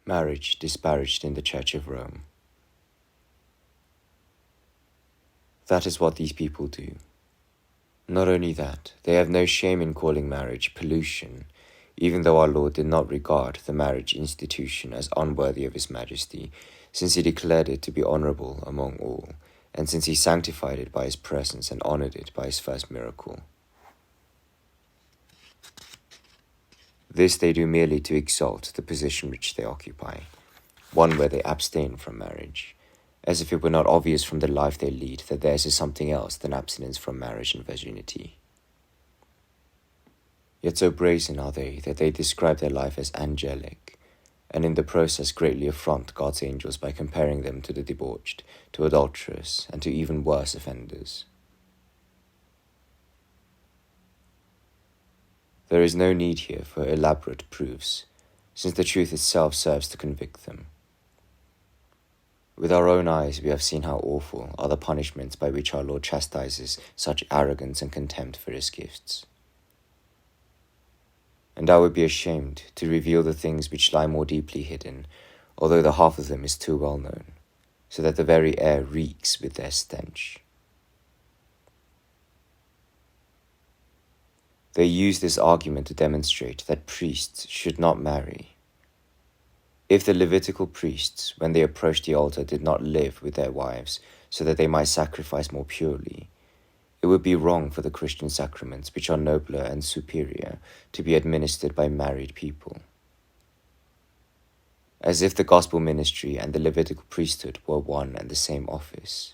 Marriage disparaged in the Church of Rome. That is what these people do. Not only that, they have no shame in calling marriage pollution, even though our Lord did not regard the marriage institution as unworthy of His Majesty, since He declared it to be honourable among all, and since He sanctified it by His presence and honoured it by His first miracle. This they do merely to exalt the position which they occupy, one where they abstain from marriage, as if it were not obvious from the life they lead that theirs is something else than abstinence from marriage and virginity. Yet so brazen are they that they describe their life as angelic, and in the process greatly affront God's angels by comparing them to the debauched, to adulterers, and to even worse offenders. There is no need here for elaborate proofs, since the truth itself serves to convict them. With our own eyes we have seen how awful are the punishments by which our Lord chastises such arrogance and contempt for His gifts. And I would be ashamed to reveal the things which lie more deeply hidden, although the half of them is too well known, so that the very air reeks with their stench. They use this argument to demonstrate that priests should not marry. If the Levitical priests, when they approached the altar, did not live with their wives so that they might sacrifice more purely, it would be wrong for the Christian sacraments, which are nobler and superior, to be administered by married people. As if the gospel ministry and the Levitical priesthood were one and the same office.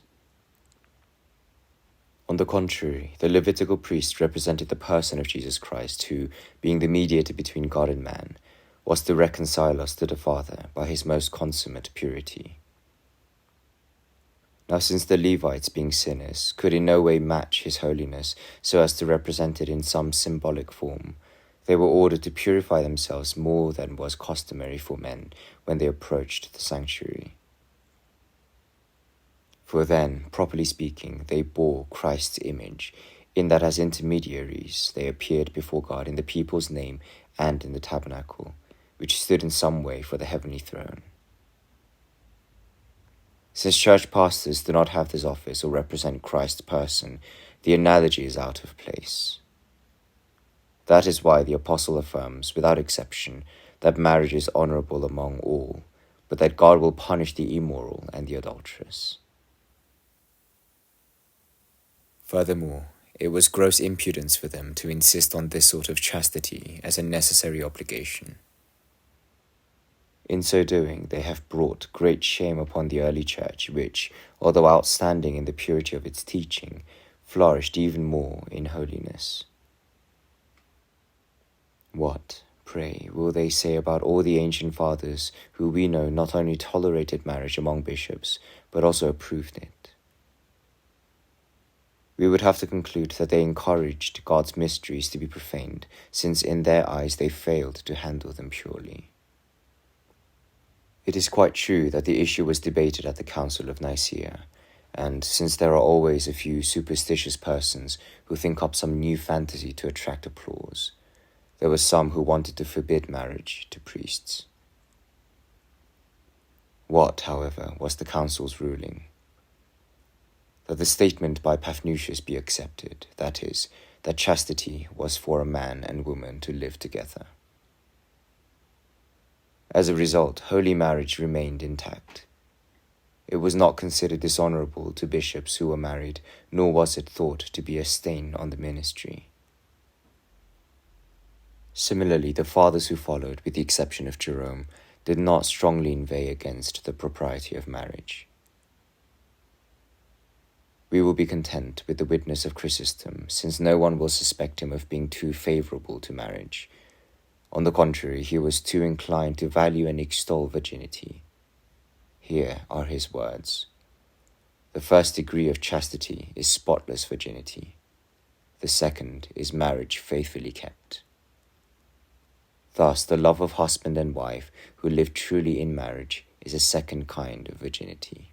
On the contrary, the Levitical priest represented the person of Jesus Christ, who, being the mediator between God and man, was to reconcile us to the Father by His most consummate purity. Now since the Levites, being sinners, could in no way match His holiness so as to represent it in some symbolic form, they were ordered to purify themselves more than was customary for men when they approached the sanctuary. For then, properly speaking, they bore Christ's image, in that as intermediaries they appeared before God in the people's name and in the tabernacle, which stood in some way for the heavenly throne. Since church pastors do not have this office or represent Christ's person, the analogy is out of place. That is why the apostle affirms, without exception, that marriage is honourable among all, but that God will punish the immoral and the adulterous. Furthermore, it was gross impudence for them to insist on this sort of chastity as a necessary obligation. In so doing, they have brought great shame upon the early church, which, although outstanding in the purity of its teaching, flourished even more in holiness. What, pray, will they say about all the ancient fathers who we know not only tolerated marriage among bishops, but also approved it? We would have to conclude that they encouraged God's mysteries to be profaned, since in their eyes they failed to handle them purely. It is quite true that the issue was debated at the Council of Nicaea, and since there are always a few superstitious persons who think up some new fantasy to attract applause, there were some who wanted to forbid marriage to priests. What, however, was the Council's ruling? That the statement by Paphnutius be accepted, that is, that chastity was for a man and woman to live together. As a result, holy marriage remained intact. It was not considered dishonourable to bishops who were married, nor was it thought to be a stain on the ministry. Similarly, the fathers who followed, with the exception of Jerome, did not strongly inveigh against the propriety of marriage. We will be content with the witness of Chrysostom, since no one will suspect him of being too favourable to marriage. On the contrary, he was too inclined to value and extol virginity. Here are his words. The first degree of chastity is spotless virginity. The second is marriage faithfully kept. Thus, the love of husband and wife who live truly in marriage is a second kind of virginity.